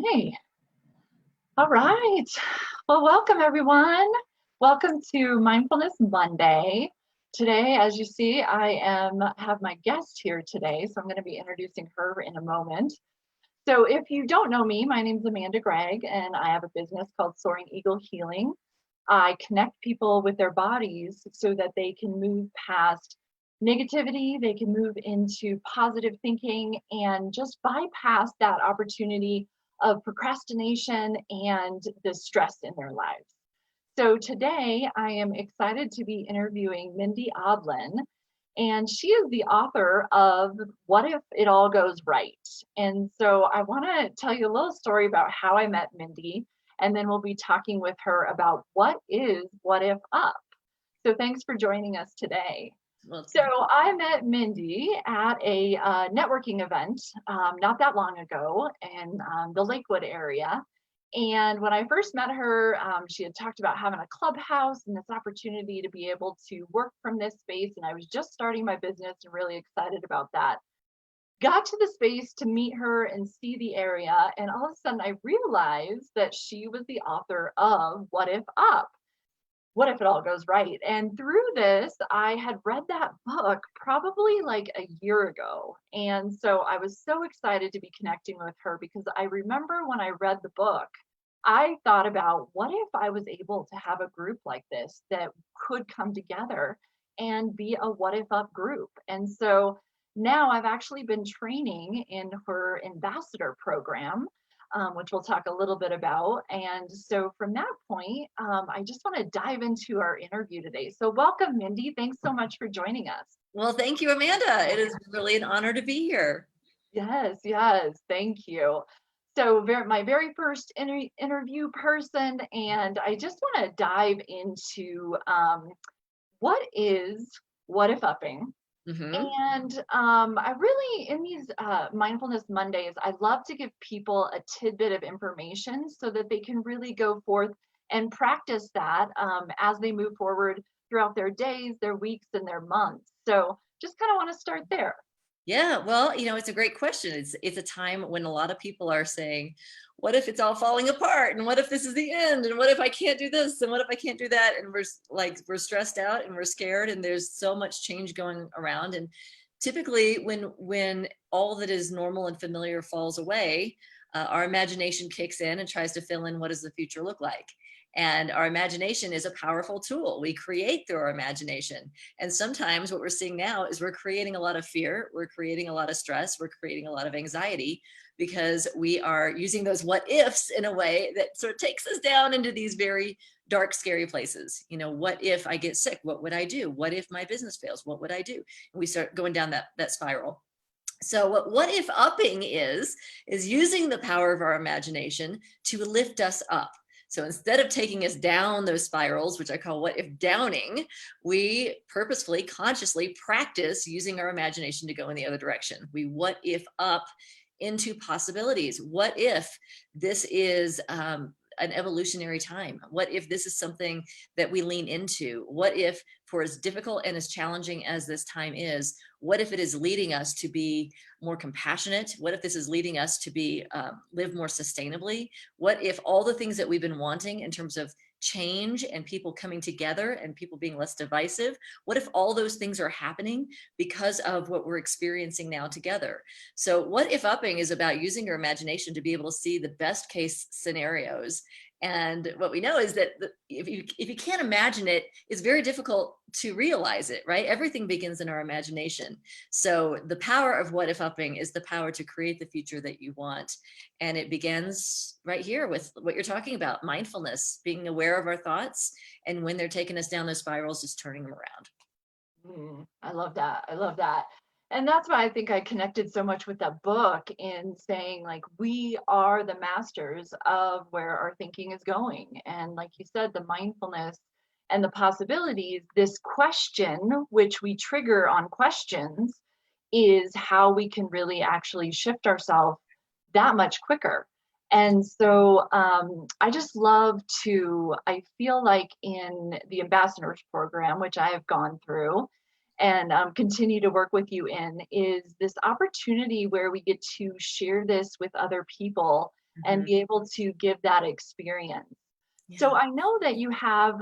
Okay. All right. Well, welcome everyone. Welcome to Mindfulness Monday. Today, as you see, have my guest here today, so I'm going to be introducing her in a moment. So if you don't know me, my name is Amanda Gregg, and I have a business called Soaring Eagle Healing. I connect people with their bodies so that they can move past negativity, they can move into positive thinking, and just bypass that opportunity of procrastination and the stress in their lives. So today I am excited to be interviewing Mendhi, and she is the author of What If It All Goes Right? And so I want to tell you a little story about how I met Mendhi, and then we'll be talking with her about what is What If Up. So thanks for joining us today. Well, So I met Mendhi at a networking event not that long ago in the Lakewood area. And when I first met her, she had talked about having a clubhouse and this opportunity to be able to work from this space. And I was just starting my business and really excited about that. Got to the space to meet her and see the area. And all of a sudden, I realized that she was the author of What If Up? What If It All Goes Right? And through this, I had read that book probably like a year ago. And so I was so excited to be connecting with her because I remember when I read the book, I thought about what if I was able to have a group like this that could come together and be a What If Up group. And so now I've actually been training in her ambassador program, which we'll talk a little bit about. And so from that point, I just want to dive into our interview today. So welcome, Mendhi. Thanks so much for joining us. thank you, Amanda. It is really an honor to be here. Yes, yes, thank you. So my very first interview person, and I just want to dive into what if upping? Hmm. And I really, in these Mindfulness Mondays, I love to give people a tidbit of information so that they can really go forth and practice that as they move forward throughout their days, their weeks, and their months. So just kind of want to start there. Yeah, well, it's a great question. It's a time when a lot of people are saying, "What if it's all falling apart? And what if this is the end? And what if I can't do this? And what if I can't do that?" And we're stressed out and we're scared, and there's so much change going around. And typically, when all that is normal and familiar falls away, our imagination kicks in and tries to fill in what does the future look like. And our imagination is a powerful tool. We create through our imagination. And sometimes what we're seeing now is we're creating a lot of fear, we're creating a lot of stress, we're creating a lot of anxiety because we are using those what ifs in a way that sort of takes us down into these very dark, scary places. What if I get sick? What would I do? What if my business fails? What would I do? And we start going down that spiral. So what if upping is using the power of our imagination to lift us up. So instead of taking us down those spirals, which I call what if downing, we purposefully, consciously practice using our imagination to go in the other direction. We what if up into possibilities. What if this is an evolutionary time? What if this is something that we lean into? What if, for as difficult and as challenging as this time is, what if it is leading us to be more compassionate? What if this is leading us to be live more sustainably? What if all the things that we've been wanting in terms of change and people coming together and people being less divisive, what if all those things are happening because of what we're experiencing now together? So what if upping is about using your imagination to be able to see the best case scenarios. And what we know is that if you can't imagine it, it's very difficult to realize it, right? Everything begins in our imagination. So the power of what if upping is the power to create the future that you want. And it begins right here with what you're talking about, mindfulness, being aware of our thoughts. And when they're taking us down those spirals, just turning them around. I love that. I love that. And that's why I think I connected so much with that book in saying, like, we are the masters of where our thinking is going. And like you said, the mindfulness and the possibilities, this question, which we trigger on questions, is how we can really actually shift ourselves that much quicker. And so I just love I feel like in the ambassadors program, which I have gone through and continue to work with you in, is this opportunity where we get to share this with other people and Mhm. be able to give that experience. So Yeah. I know that you have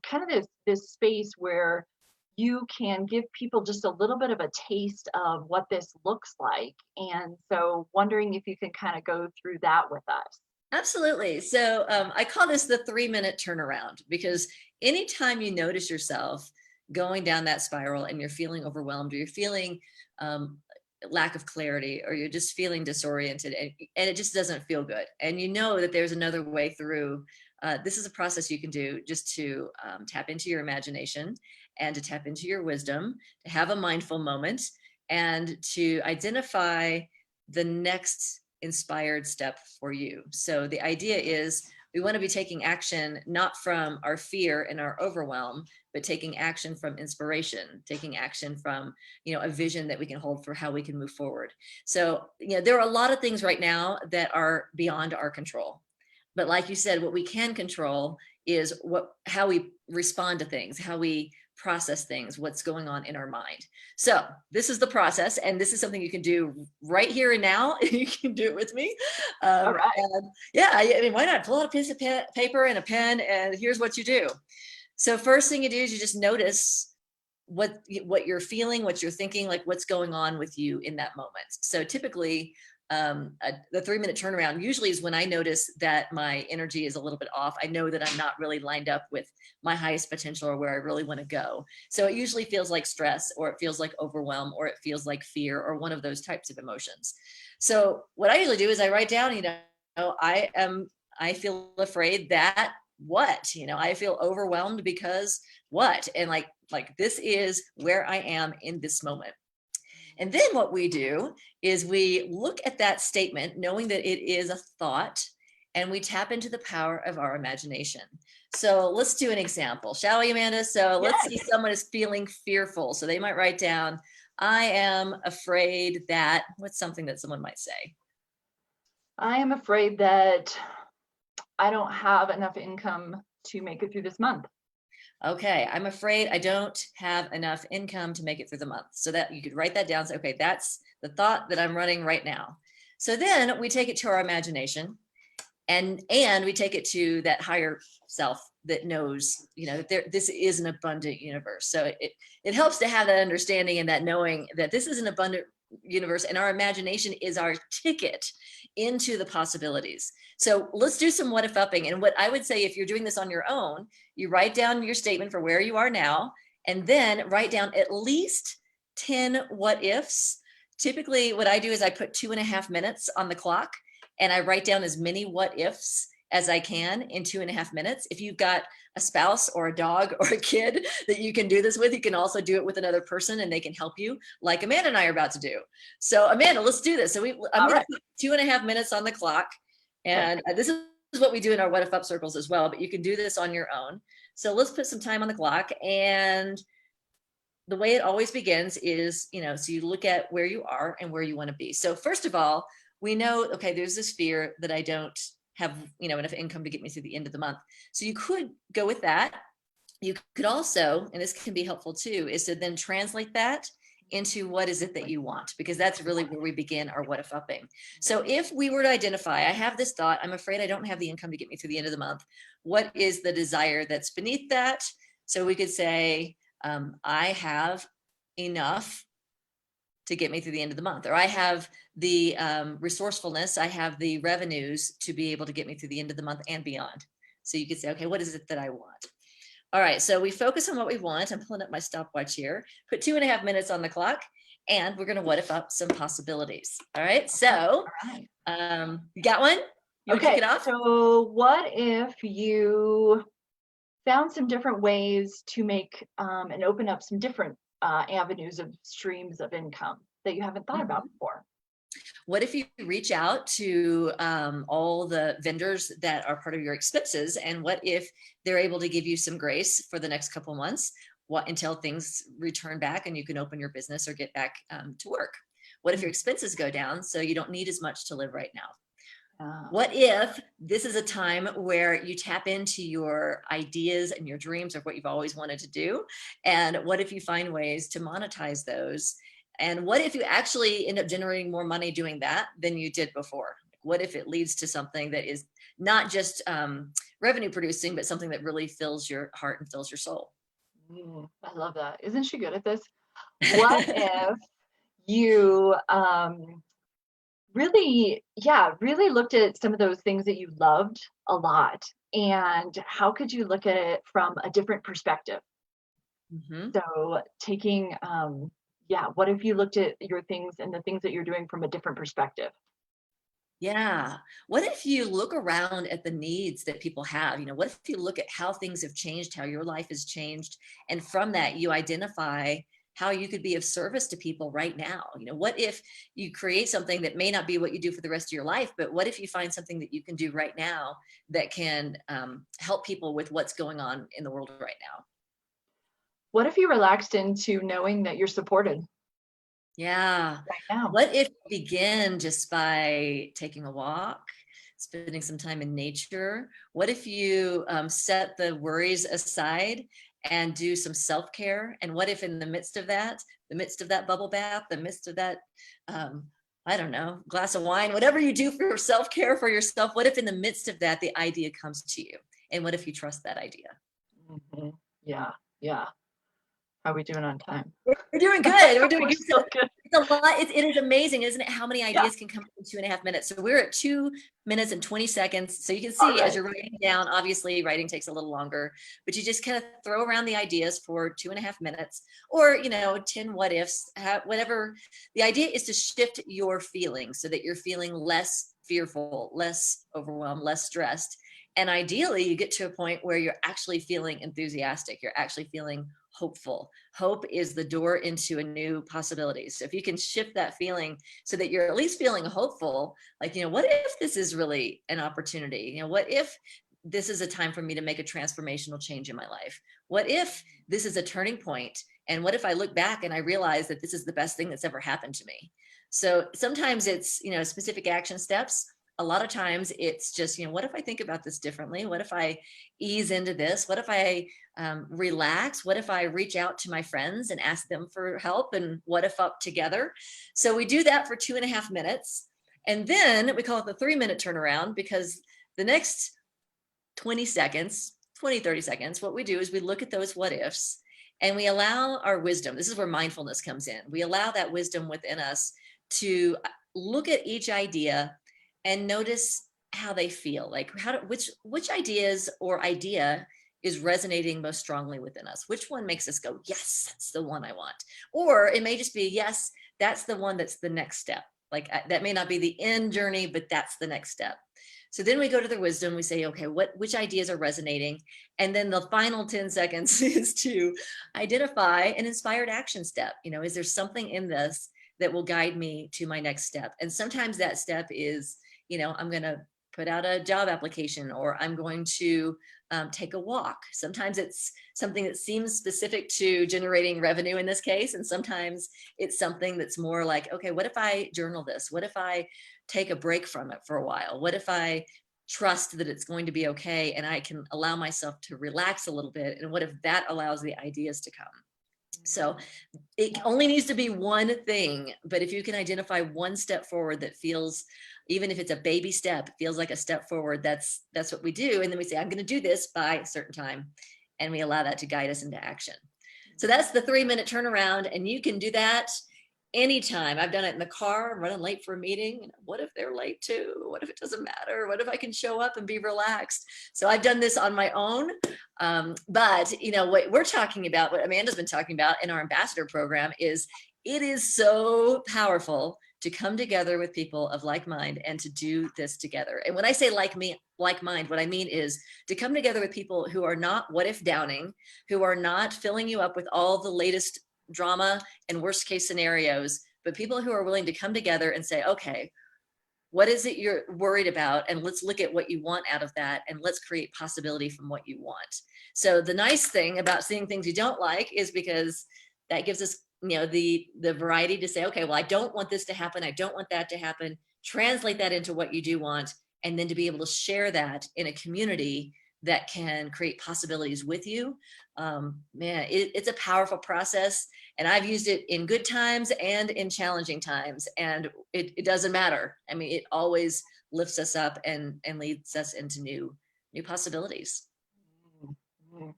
kind of this space where you can give people just a little bit of a taste of what this looks like. And so wondering if you can kind of go through that with us. Absolutely. So I call this the 3-minute turnaround because anytime you notice yourself going down that spiral and you're feeling overwhelmed or you're feeling um, lack of clarity or you're just feeling disoriented and it just doesn't feel good and you know that there's another way through, this is a process you can do just to tap into your imagination and to tap into your wisdom, to have a mindful moment and to identify the next inspired step for you. So the idea is we want to be taking action not from our fear and our overwhelm, but taking action from inspiration, taking action from, a vision that we can hold for how we can move forward. So, there are a lot of things right now that are beyond our control. But like you said, what we can control is how we respond to things, how we process things, what's going on in our mind. So this is the process, and this is something you can do right here and now. You can do it with me. All right. And yeah, I mean, why not pull out a piece of paper and a pen, and here's what you do. So first thing you do is you just notice what you're feeling, what you're thinking, like what's going on with you in that moment. So typically, the 3-minute turnaround usually is when I notice that my energy is a little bit off. I know that I'm not really lined up with my highest potential or where I really want to go. So it usually feels like stress, or it feels like overwhelm, or it feels like fear, or one of those types of emotions. So what I usually do is I write down, I feel afraid that what, I feel overwhelmed because what, and like this is where I am in this moment. And then what we do is we look at that statement, knowing that it is a thought, and we tap into the power of our imagination. So let's do an example, shall we, Amanda? So let's Yes. see, someone is feeling fearful. So they might write down, I am afraid that, what's something that someone might say? I am afraid that I don't have enough income to make it through this month. Okay, I'm afraid I don't have enough income to make it through the month. So that you could write that down. Say, okay, that's the thought that I'm running right now. So then we take it to our imagination, and we take it to that higher self that knows, that this is an abundant universe. So it helps to have that understanding and that knowing that this is an abundant universe, and our imagination is our ticket into the possibilities. So let's do some what if upping. And what I would say, if you're doing this on your own, you write down your statement for where you are now, and then write down at least 10 what ifs. Typically, what I do is I put 2.5 minutes on the clock, and I write down as many what ifs as I can in 2.5 minutes. If you've got a spouse or a dog or a kid that you can do this with, you can also do it with another person and they can help you, like Amanda and I are about to do. So Amanda, let's do this. So I'm All going to right. put 2.5 minutes on the clock. Okay. And this is what we do in our what if up circles as well, but you can do this on your own. So let's put some time on the clock. And the way it always begins is, so you look at where you are and where you want to be. So first of all, we know, okay, there's this fear that I don't have, enough income to get me through the end of the month. So you could go with that. You could also, and this can be helpful too, is to then translate that into what is it that you want, because that's really where we begin our what if upping. So if we were to identify, I have this thought, I'm afraid I don't have the income to get me through the end of the month. What is the desire that's beneath that? So we could say, I have enough to get me through the end of the month, or I have the resourcefulness, I have the revenues to be able to get me through the end of the month and beyond. So you could say, okay, what is it that I want? All right, so we focus on what we want. I'm pulling up my stopwatch here, put 2.5 minutes on the clock, and we're gonna what if up some possibilities. All right, so All right. you got one? You wanna kick Okay. it off? So what if you found some different ways to make and open up some different avenues of streams of income that you haven't thought about Mhm. before? What if you reach out to all the vendors that are part of your expenses, and what if they're able to give you some grace for the next couple of months, until things return back and you can open your business or get back to work? What if your expenses go down so you don't need as much to live right now? Uh, What if this is a time where you tap into your ideas and your dreams of what you've always wanted to do? And what if you find ways to monetize those? And what if you actually end up generating more money doing that than you did before? What if it leads to something that is not just revenue producing, but something that really fills your heart and fills your soul? I love that. Isn't she good at this? What if you really, yeah, really looked at some of those things that you loved a lot, and how could you look at it from a different perspective? Mhm. So taking, yeah, what if you looked at your things and the things that you're doing from a different perspective? Yeah. What if you look around at the needs that people have? What if you look at how things have changed, how your life has changed, and from that you identify how you could be of service to people right now? What if you create something that may not be what you do for the rest of your life, but what if you find something that you can do right now that can help people with what's going on in the world right now? What if you relaxed into knowing that you're supported Yeah. right now? What if you begin just by taking a walk, spending some time in nature? What if you set the worries aside and do some self care? And what if, in the midst of that bubble bath, the midst of that, um, I don't know, glass of wine, whatever you do for self care for yourself, what if in the midst of that, the idea comes to you? And what if you trust that idea? Mhm. Yeah, yeah. How are we doing on time? We're doing good. We're doing We're good. so good. It's a lot. It is amazing, isn't it? How many Yeah. ideas can come in 2.5 minutes. So we're at 2 minutes and 20 seconds. So you can All see as right. you're writing down, obviously writing takes a little longer, but you just kind of throw around the ideas for 2.5 minutes, or, 10 what ifs, whatever. The idea is to shift your feelings so that you're feeling less fearful, less overwhelmed, less stressed. And ideally, you get to a point where you're actually feeling enthusiastic. You're actually feeling hopeful. Hope is the door into a new possibility. So if you can shift that feeling so that you're at least feeling hopeful, like, what if this is really an opportunity? What if this is a time for me to make a transformational change in my life? What if this is a turning point? And what if I look back and I realize that this is the best thing that's ever happened to me? So sometimes it's, specific action steps. A lot of times it's just, what if I think about this differently? What if I ease into this? What if I relax? What if I reach out to my friends and ask them for help? And what if up together? So we do that for 2.5 minutes. And then we call it the 3-minute turnaround, because the next 20 seconds, 20, 30 seconds, what we do is we look at those what ifs and we allow our wisdom. This is where mindfulness comes in. We allow that wisdom within us to look at each idea and notice how they feel, like which ideas or idea is resonating most strongly within us. Which one makes us go, yes, that's the one I want? Or it may just be, yes, that's the one that's the next step. Like that may not be the end journey, but that's the next step. So then we go to the wisdom, we say, okay, which ideas are resonating? And then the final 10 seconds is to identify an inspired action step. Is there something in this that will guide me to my next step? And sometimes that step is, I'm going to put out a job application, or I'm going to take a walk. Sometimes it's something that seems specific to generating revenue in this case. And sometimes it's something that's more like, okay, what if I journal this? What if I take a break from it for a while? What if I trust that it's going to be okay and I can allow myself to relax a little bit? And what if that allows the ideas to come? So it only needs to be one thing, but if you can identify one step forward that feels, even if it's a baby step, feels like a step forward, that's what we do. And then we say, I'm going to do this by a certain time. And we allow that to guide us into action. So that's the 3-minute turnaround. And you can do that anytime. I've done it in the car. I'm running late for a meeting. What if they're late too? What if it doesn't matter? What if I can show up and be relaxed? So I've done this on my own. But what we're talking about, what Amanda's been talking about in our ambassador program, is it is so powerful to come together with people of like mind and to do this together. And when I say like mind, what I mean is to come together with people who are not what if downing, who are not filling you up with all the latest drama and worst case scenarios, but people who are willing to come together and say, okay, what is it you're worried about? And let's look at what you want out of that. And let's create possibility from what you want. So the nice thing about seeing things you don't like is because that gives us, the variety to say, okay, well, I don't want this to happen. I don't want that to happen. Translate that into what you do want. And then to be able to share that in a community that can create possibilities with you. It's a powerful process. And I've used it in good times and in challenging times. And it doesn't matter. I mean, it always lifts us up and leads us into new possibilities.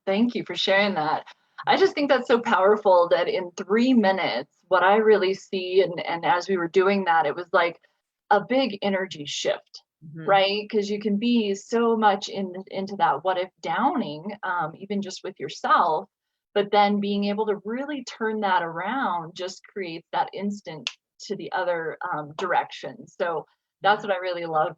Thank you for sharing that. I just think that's so powerful that in 3 minutes, what I really see, and as we were doing that, it was like a big energy shift, Mhm. right? Because you can be so much into that what if downing, even just with yourself, but then being able to really turn that around just creates that instant to the other direction. So that's what I really love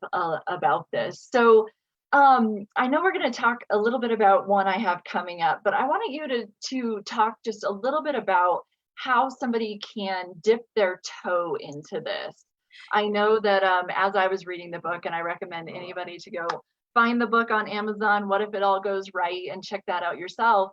about this. So I know we're going to talk a little bit about one I have coming up, but I wanted you to talk just a little bit about how somebody can dip their toe into this. I know that as I was reading the book, and I recommend anybody to go find the book on Amazon, What If It All Goes Right, and check that out yourself.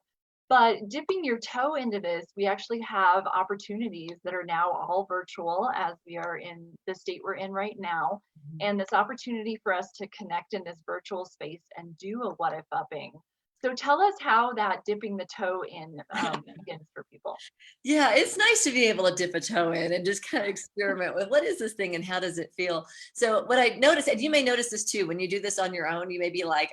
But dipping your toe into this, we actually have opportunities that are now all virtual as we are in the state we're in right now. And this opportunity for us to connect in this virtual space and do a what if upping. So tell us how that dipping the toe in begins for people. Yeah, it's nice to be able to dip a toe in and just kind of experiment with what is this thing and how does it feel. So what I noticed, and you may notice this too, when you do this on your own, you may be like,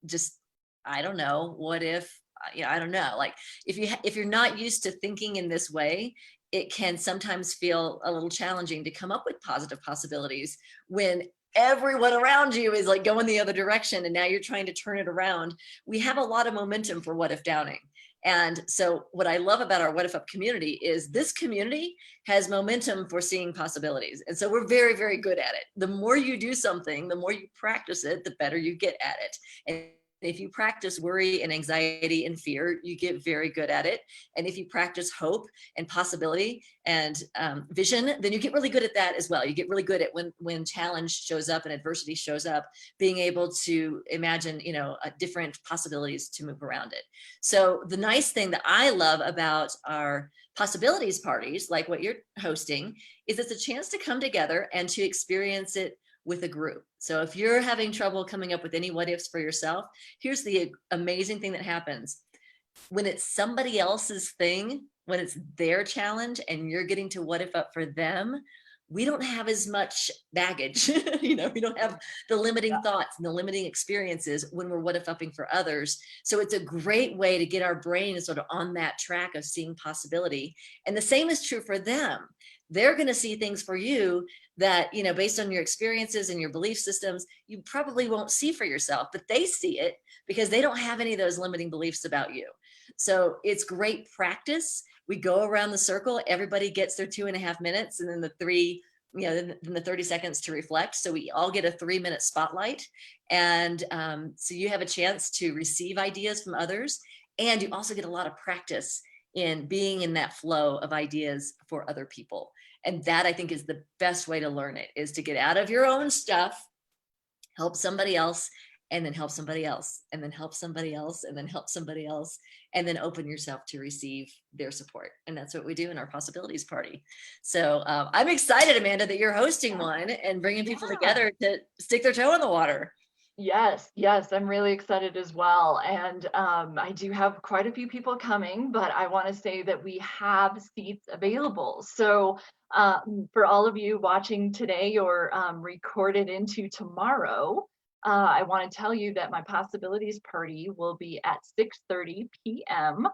just I don't know, what if, I don't know. Like if you're not used to thinking in this way, it can sometimes feel a little challenging to come up with positive possibilities when everyone around you is like going the other direction and now you're trying to turn it around. We have a lot of momentum for what if downing. And so what I love about our What If Up community is this community has momentum for seeing possibilities. And so we're very, very good at it. The more you do something, the more you practice it, the better you get at it. And if you practice worry and anxiety and fear, you get very good at it. And if you practice hope and possibility and vision, then you get really good at that as well. You get really good at when challenge shows up and adversity shows up, being able to imagine, different possibilities to move around it. So the nice thing that I love about our possibilities parties, like what you're hosting, is it's a chance to come together and to experience it with a group. So if you're having trouble coming up with any what ifs for yourself, here's the amazing thing that happens. When it's somebody else's thing, when it's their challenge and you're getting to what if up for them, we don't have as much baggage. We don't have the limiting thoughts and the limiting experiences when we're what if upping for others. So it's a great way to get our brain sort of on that track of seeing possibility. And the same is true for them. They're going to see things for you that, based on your experiences and your belief systems, you probably won't see for yourself, but they see it because they don't have any of those limiting beliefs about you. So it's great practice. We go around the circle, everybody gets their 2.5 minutes, and then then the 30 seconds to reflect. So we all get a 3-minute spotlight. And so you have a chance to receive ideas from others. And you also get a lot of practice in being in that flow of ideas for other people. And that, I think, is the best way to learn it, is to get out of your own stuff, help somebody else, and then help somebody else, and then help somebody else, and then help somebody else, and then open yourself to receive their support. And that's what we do in our possibilities party. So I'm excited, Amanda, that you're hosting one and bringing people together to stick their toe in the water. Yes, I'm really excited as well. And I do have quite a few people coming, but I want to say that we have seats available. So for all of you watching today or recorded into tomorrow, I want to tell you that my possibilities party will be at 6:30 p.m.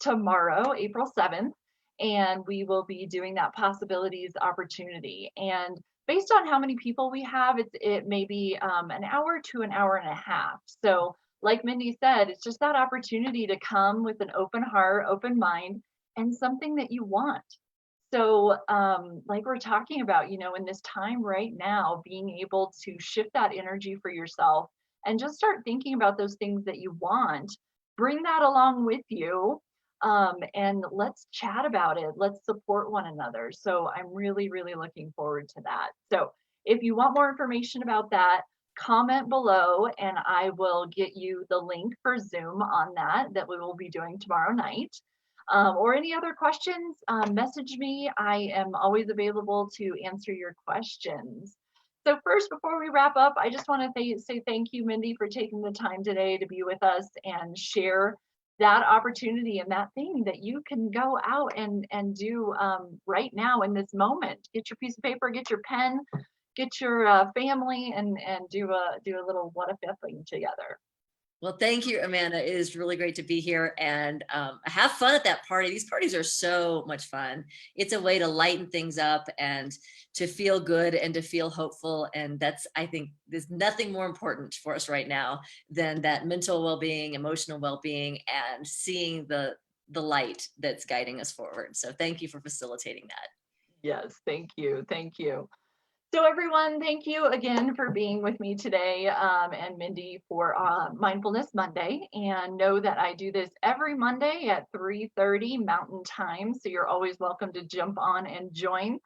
tomorrow, April 7th, and we will be doing that possibilities opportunity. And based on how many people we have, it may be an hour to an hour and a half. So like Mindy said, it's just that opportunity to come with an open heart, open mind, and something that you want. So like we're talking about, in this time right now, being able to shift that energy for yourself and just start thinking about those things that you want, bring that along with you, and let's chat about it. Let's support one another. So I'm really, really looking forward to that. So if you want more information about that, comment below and I will get you the link for Zoom on that we will be doing tomorrow night. Or any other questions, message me. I am always available to answer your questions. So first, before we wrap up, I just want to say thank you, Mindy, for taking the time today to be with us and share that opportunity and that thing that you can go out and do right now in this moment. Get your piece of paper, get your pen, get your family and do a little what if thing together. Well, thank you, Amanda. It is really great to be here, and have fun at that party. These parties are so much fun. It's a way to lighten things up and to feel good and to feel hopeful. And that's, I think, there's nothing more important for us right now than that mental well-being, emotional well-being, and seeing the light that's guiding us forward. So thank you for facilitating that. Yes, thank you. Thank you. So everyone, thank you again for being with me today, and Mindy for Mindfulness Monday. And know that I do this every Monday at 3:30 Mountain Time. So you're always welcome to jump on and join.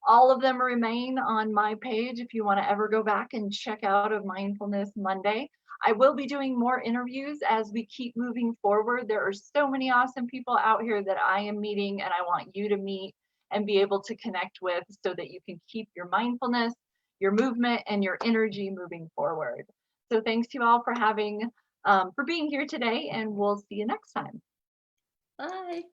All of them remain on my page if you want to ever go back and check out of Mindfulness Monday. I will be doing more interviews as we keep moving forward. There are so many awesome people out here that I am meeting and I want you to meet and be able to connect with so that you can keep your mindfulness, your movement, and your energy moving forward. So thanks you all for being here today, and we'll see you next time. Bye.